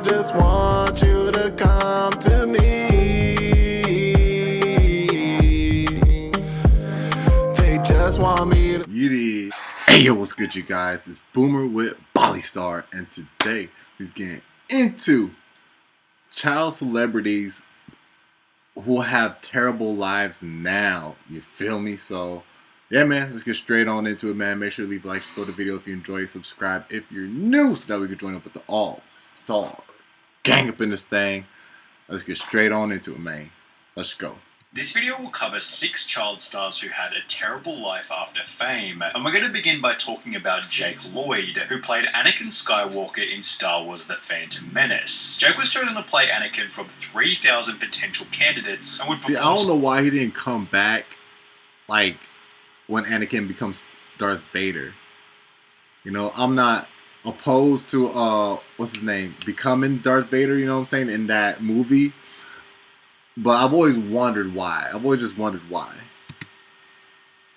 just want you to come to me. They just want me to. Yeety. Hey yo, what's good you guys? It's Boomer with Ballystar, and today we're getting into child celebrities who have terrible lives now. You feel me? So yeah, man, let's get straight on into it, man. Make sure to leave a like, support the video if you enjoy it, subscribe if you're new, so that we can join up with the all-star gang up in this thing. Let's get straight on into it, man. Let's go. This video will cover 6 child stars who had a terrible life after fame, and we're going to begin by talking about Jake Lloyd, who played Anakin Skywalker in Star Wars The Phantom Menace. Jake was chosen to play Anakin from 3,000 potential candidates and would perform... See, I don't know why he didn't come back, like, when Anakin becomes Darth Vader. You know, I'm not opposed to, what's his name, becoming Darth Vader, you know what I'm saying, in that movie. But I've always wondered why. I've always just wondered why.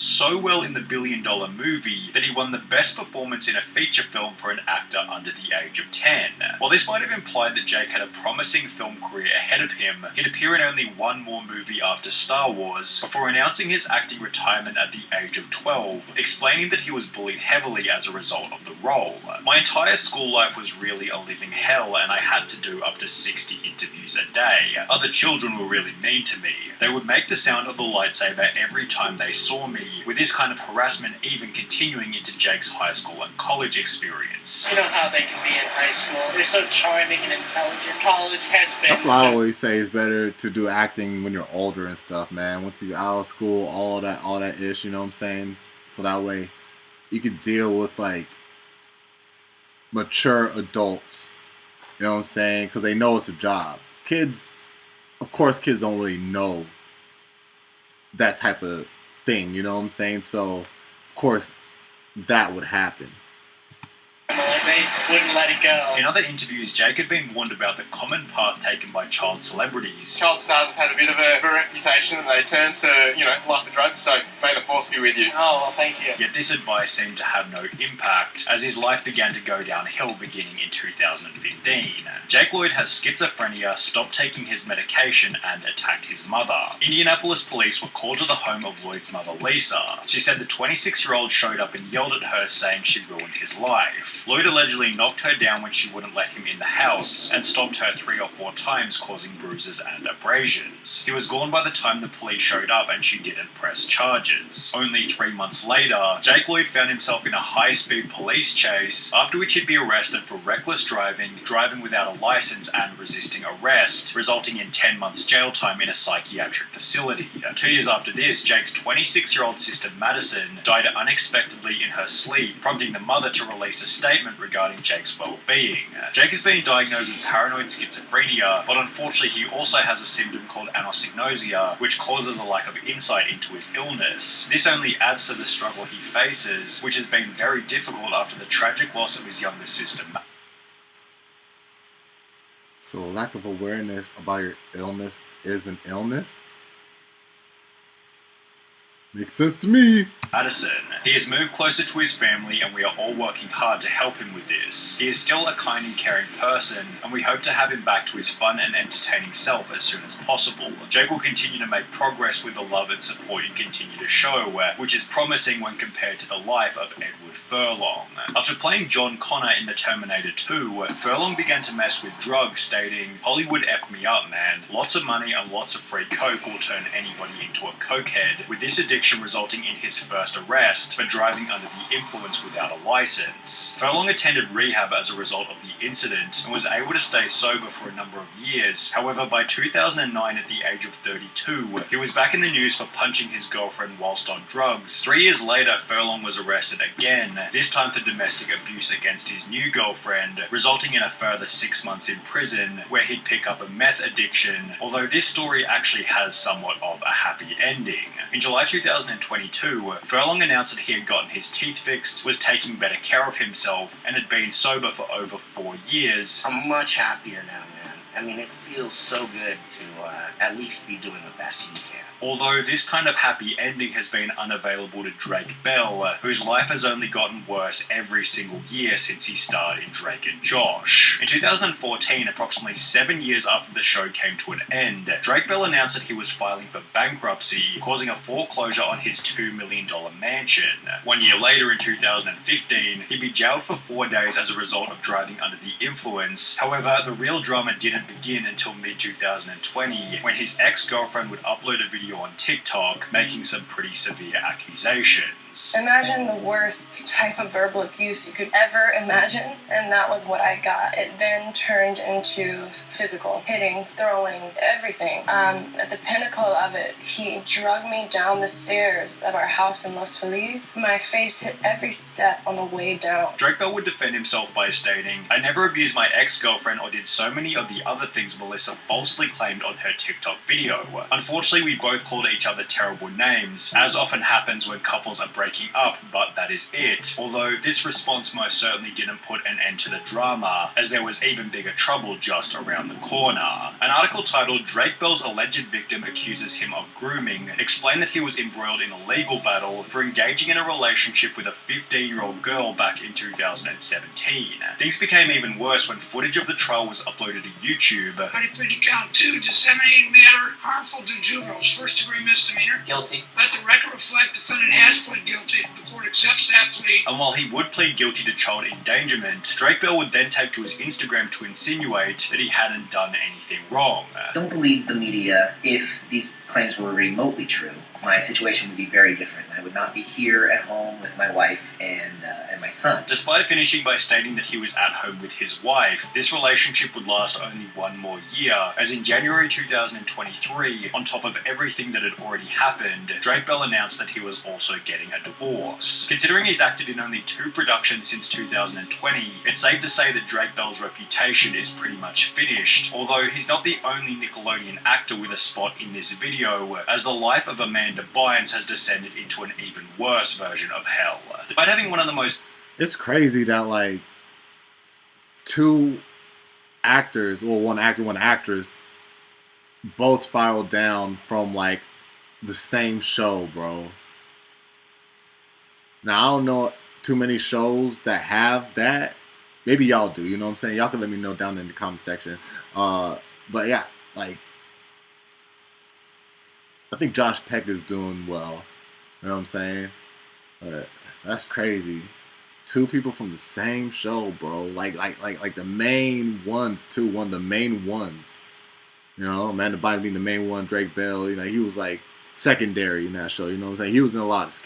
So well in the $1 billion movie that he won the best performance in a feature film for an actor under the age of 10. While this might have implied that Jake had a promising film career ahead of him, he'd appear in only one more movie after Star Wars, before announcing his acting retirement at the age of 12, explaining that he was bullied heavily as a result of the role. My entire school life was really a living hell, and I had to do up to 60 interviews a day. Other children were really mean to me. They would make the sound of the lightsaber every time they saw me, with this kind of harassment even continuing into Jake's high school and college experience. You know how they can be in high school. They're so charming and intelligent. College has been... That's why I always say it's better to do acting when you're older and stuff, man. Once you're out of school, all that ish, you know what I'm saying? So that way you can deal with, like, mature adults, you know what I'm saying? Because they know it's a job. Kids, of course, kids don't really know that type of thing, you know what I'm saying? So, of course, that would happen. They wouldn't let it go. In other interviews, Jake had been warned about the common path taken by child celebrities. Child stars have had a bit of a reputation and they turn to, life of drugs, so may the force be with you. Oh, well, thank you. Yet this advice seemed to have no impact, as his life began to go downhill beginning in 2015. Jake Lloyd has schizophrenia, stopped taking his medication, and attacked his mother. Indianapolis police were called to the home of Lloyd's mother, Lisa. She said the 26-year-old showed up and yelled at her, saying she'd ruined his life. Lloyd allegedly knocked her down when she wouldn't let him in the house, and stomped her 3 or 4 times, causing bruises and abrasions. He was gone by the time the police showed up, and she didn't press charges. Only 3 months later, Jake Lloyd found himself in a high-speed police chase, after which he'd be arrested for reckless driving, driving without a license, and resisting arrest, resulting in 10 months jail time in a psychiatric facility. 2 years after this, Jake's 26-year-old sister Madison died unexpectedly in her sleep, prompting the mother to release a statement regarding Jake's well-being. Jake has been diagnosed with paranoid schizophrenia, but unfortunately he also has a symptom called anosognosia, which causes a lack of insight into his illness. This only adds to the struggle he faces, which has been very difficult after the tragic loss of his younger sister. So lack of awareness about your illness is an illness? Makes sense to me. Madison. He has moved closer to his family, and we are all working hard to help him with this. He is still a kind and caring person, and we hope to have him back to his fun and entertaining self as soon as possible. Jake will continue to make progress with the love and support you continue to show, which is promising when compared to the life of Edward Furlong. After playing John Connor in The Terminator 2, Furlong began to mess with drugs, stating, "Hollywood effed me up, man. Lots of money and lots of free coke will turn anybody into a cokehead," with this addiction resulting in his first arrest for driving under the influence without a license. Furlong attended rehab as a result of the incident and was able to stay sober for a number of years. However, by 2009, at the age of 32, he was back in the news for punching his girlfriend whilst on drugs. 3 years later, Furlong was arrested again, this time for domestic abuse against his new girlfriend, resulting in a further 6 months in prison, where he'd pick up a meth addiction, although this story actually has somewhat of a happy ending. In July 2022, Furlong announced that he had gotten his teeth fixed, was taking better care of himself, and had been sober for over 4 years. I'm much happier now, man. I mean, it feels so good to at least be doing the best you can. Although this kind of happy ending has been unavailable to Drake Bell, whose life has only gotten worse every single year since he starred in Drake and Josh. In 2014, approximately 7 years after the show came to an end, Drake Bell announced that he was filing for bankruptcy, causing a foreclosure on his $2 million mansion. 1 year later, in 2015, he'd be jailed for 4 days as a result of driving under the influence. However, the real drama didn't begin until mid-2020, when his ex-girlfriend would upload a video on TikTok, making some pretty severe accusations. Imagine the worst type of verbal abuse you could ever imagine, and that was what I got. It then turned into physical, hitting, throwing, everything. At the pinnacle of it, he dragged me down the stairs of our house in Los Feliz. My face hit every step on the way down. Drake Bell would defend himself by stating, "I never abused my ex-girlfriend or did so many of the other things Melissa falsely claimed on her TikTok video. Unfortunately, we both called each other terrible names, as often happens when couples are breaking up, but that is it." Although this response most certainly didn't put an end to the drama, as there was even bigger trouble just around the corner. An article titled "Drake Bell's Alleged Victim Accuses Him of Grooming" explained that he was embroiled in a legal battle for engaging in a relationship with a 15-year-old girl back in 2017. Things became even worse when footage of the trial was uploaded to YouTube. Party plead to count 2, disseminating matter harmful to juveniles, first-degree misdemeanor. Guilty. Let the record reflect defendant has pled guilty. The court accepts that plea. And while he would plead guilty to child endangerment, Drake Bell would then take to his Instagram to insinuate that he hadn't done anything wrong. Don't believe the media. If these claims were remotely true, my situation would be very different. I would not be here at home with my wife and my son. Despite finishing by stating that he was at home with his wife, this relationship would last only 1 more year, as in January 2023, on top of everything that had already happened, Drake Bell announced that he was also getting a divorce. Considering he's acted in only 2 productions since 2020, it's safe to say that Drake Bell's reputation is pretty much finished, although he's not the only Nickelodeon actor with a spot in this video, as the life of Amanda Bynes has descended into an even worse version of hell. Despite having one of the most... It's crazy that, like, 2 actors, well, 1 actor, 1 actress, both spiraled down from, like, the same show, bro. Now, I don't know too many shows that have that. Maybe y'all do, you know what I'm saying? Y'all can let me know down in the comment section. But yeah, like, I think Josh Peck is doing well. You know what I'm saying? That's crazy. 2 people from the same show, bro. Like the main ones too. One of the main ones. You know, Amanda Bynes being the main one. Drake Bell. You know, he was like secondary in that show. You know what I'm saying? He was in a lot.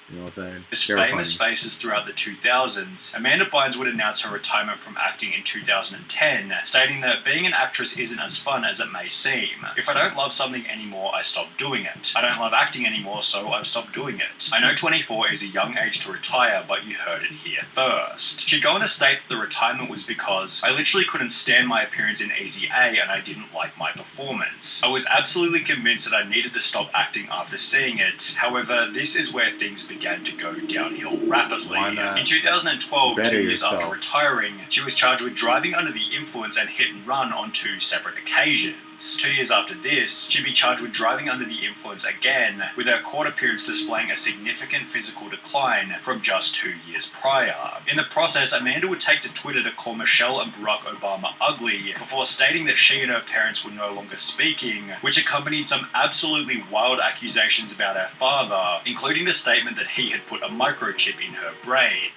You know what I'm saying? His famous faces throughout the 2000s, Amanda Bynes would announce her retirement from acting in 2010, stating that being an actress isn't as fun as it may seem. "If I don't love something anymore, I stop doing it. I don't love acting anymore, so I've stopped doing it. I know 24 is a young age to retire, but you heard it here first." She'd go on to state that the retirement was because "I literally couldn't stand my appearance in Easy A and I didn't like my performance. I was absolutely convinced that I needed to stop acting after seeing it. However, this is where things began to go downhill rapidly." In 2012, 2 years after retiring, she was charged with driving under the influence and hit and run on 2 separate occasions. 2 years after this, she'd be charged with driving under the influence again, with her court appearance displaying a significant physical decline from just 2 years prior. In the process, Amanda would take to Twitter to call Michelle and Barack Obama ugly, before stating that she and her parents were no longer speaking, which accompanied some absolutely wild accusations about her father, including the statement that he had put a microchip in her brain.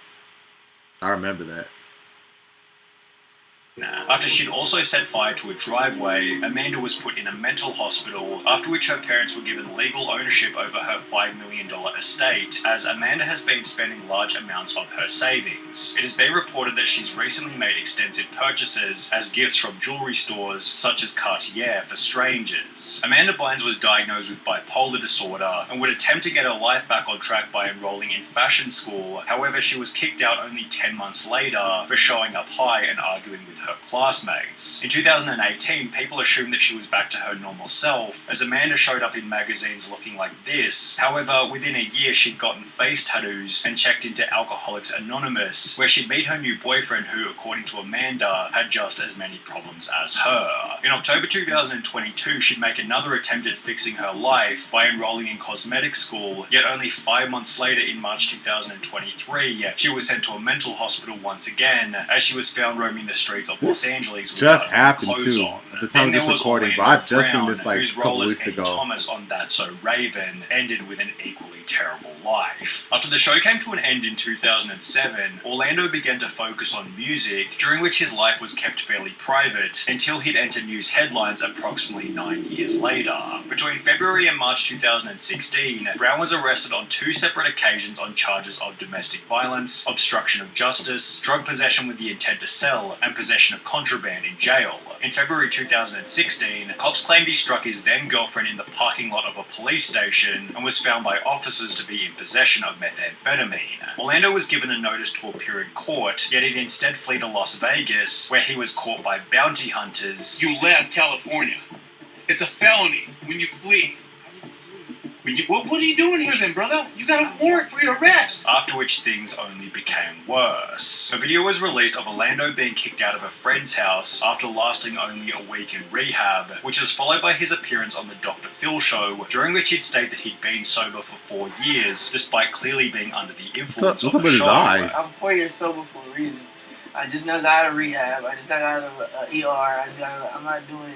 I remember that. After she'd also set fire to a driveway, Amanda was put in a mental hospital, after which her parents were given legal ownership over her $5 million estate, as Amanda has been spending large amounts of her savings. It has been reported that she's recently made extensive purchases as gifts from jewelry stores such as Cartier for strangers. Amanda Bynes was diagnosed with bipolar disorder and would attempt to get her life back on track by enrolling in fashion school. However, she was kicked out only 10 months later for showing up high and arguing with her her classmates. In 2018, people assumed that she was back to her normal self, as Amanda showed up in magazines looking like this. However, within a year she'd gotten face tattoos and checked into Alcoholics Anonymous, where she'd meet her new boyfriend who, according to Amanda, had just as many problems as her. In October 2022, she'd make another attempt at fixing her life by enrolling in cosmetic school, yet only 5 months later, in March 2023, she was sent to a mental hospital once again, as she was found roaming the streets of Los Angeles with just happened clothes too on. at the time of this recording, bro. I just seen this like a whose couple role as weeks King ago. Thomas on That's So Raven ended with an equally terrible life. After the show came to an end in 2007, Orlando began to focus on music, during which his life was kept fairly private until he'd enter news headlines approximately 9 years later. Between February and March 2016, Brown was arrested on 2 separate occasions on charges of domestic violence, obstruction of justice, drug possession with the intent to sell, and possession of contraband in jail. In February 2016, cops claimed he struck his then-girlfriend in the parking lot of a police station and was found by officers to be in possession of methamphetamine. Orlando was given a notice to appear in court, yet he'd instead flee to Las Vegas, where he was caught by bounty hunters. You left California. It's a felony when you flee. What are you doing here then, brother? You got a warrant for your arrest. After which things only became worse. A video was released of Orlando being kicked out of a friend's house after lasting only a week in rehab, which was followed by his appearance on the Dr. Phil show, during which he'd state that he'd been sober for 4 years, despite clearly being under the influence of What's up the with his show. eyes? I'm 4 years sober for a reason. I just now got out of rehab. I just now got out of ER. I'm not doing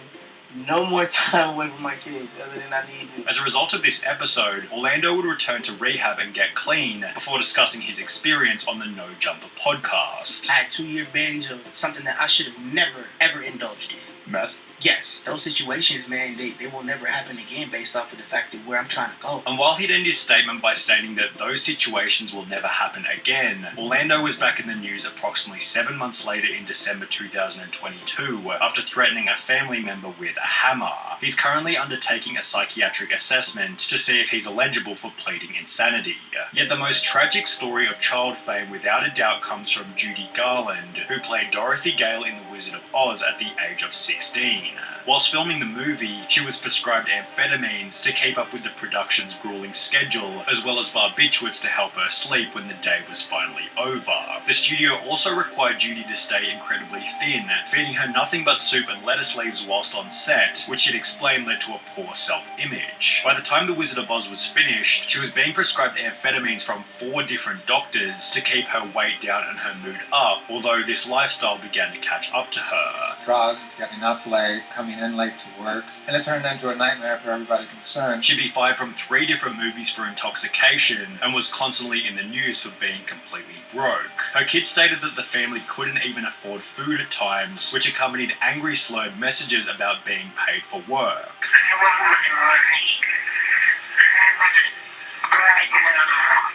no more time away from my kids other than I need to. As a result of this episode, Orlando would return to rehab and get clean before discussing his experience on the No Jumper podcast. I had a 2-year binge of something that I should have never, ever indulged in. Meth? Yes, those situations, man, they will never happen again based off of the fact of where I'm trying to go. And while he'd end his statement by stating that those situations will never happen again, Orlando was back in the news approximately 7 months later in December 2022 after threatening a family member with a hammer. He's currently undertaking a psychiatric assessment to see if he's eligible for pleading insanity. Yet the most tragic story of child fame without a doubt comes from Judy Garland, who played Dorothy Gale in The Wizard of Oz at the age of 16. Whilst filming the movie, she was prescribed amphetamines to keep up with the production's grueling schedule, as well as barbiturates to help her sleep when the day was finally over. The studio also required Judy to stay incredibly thin, feeding her nothing but soup and lettuce leaves whilst on set, which she'd explained led to a poor self-image. By the time The Wizard of Oz was finished, she was being prescribed amphetamines from 4 different doctors to keep her weight down and her mood up, although this lifestyle began to catch up to her. Drugs, getting up late, coming in late to work, and it turned into a nightmare for everybody concerned. She'd be fired from 3 different movies for intoxication and was constantly in the news for being completely broke. Her kids stated that the family couldn't even afford food at times, which accompanied angry slurred messages about being paid for work.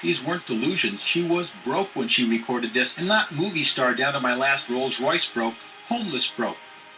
These weren't delusions. She was broke when she recorded this, and not movie star down to my last Rolls Royce broke, homeless broke.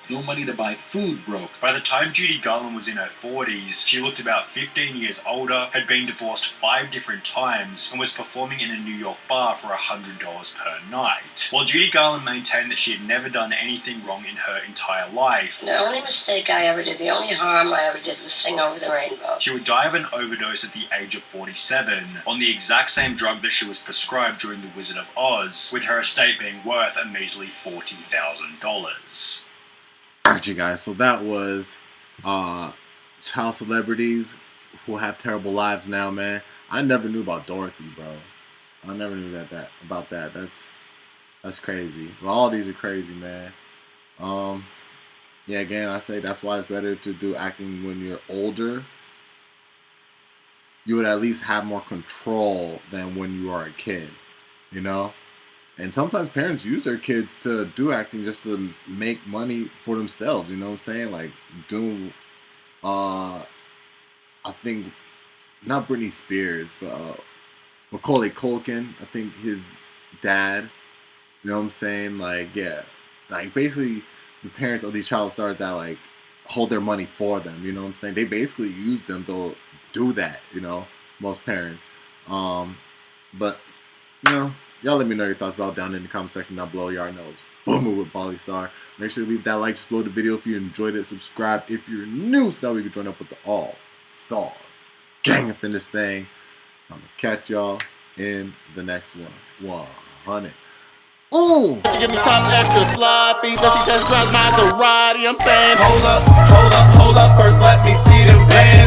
No money to buy food broke. By the time Judy Garland was in her 40s, she looked about 15 years older, had been divorced 5 different times, and was performing in a New York bar for $100 per night. While Judy Garland maintained that she had never done anything wrong in her entire life, the only mistake I ever did, the only harm I ever did was sing Over the Rainbow. She would die of an overdose at the age of 47 on the exact same drug that she was prescribed during The Wizard of Oz, with her estate being worth a measly $40,000. Alright, you guys, so that was child celebrities who have terrible lives now, man. I never knew about Dorothy, bro. I never knew about that. That's crazy. Well, all these are crazy, man. Yeah, again, I say that's why it's better to do acting when you're older. You would at least have more control than when you are a kid, you know? And sometimes parents use their kids to do acting just to make money for themselves, you know what I'm saying? Like, doing, I think, not Britney Spears, but Macaulay Culkin, I think his dad, you know what I'm saying? Like, yeah, like, basically, the parents of these child stars that, like, hold their money for them, you know what I'm saying? They basically use them to do that, you know, most parents. But, you know, y'all let me know your thoughts about it down in the comment section down below. You already know it's Boomer with Ballystar. Make sure to leave that like, just below the video if you enjoyed it. Subscribe if you're new so that we can join up with the all-star gang up in this thing. I'm going to catch y'all in the next one. 100. Ooh! She give me top extra sloppy. Does she just drive Maserati? I'm saying, hold up, first let me see them bands.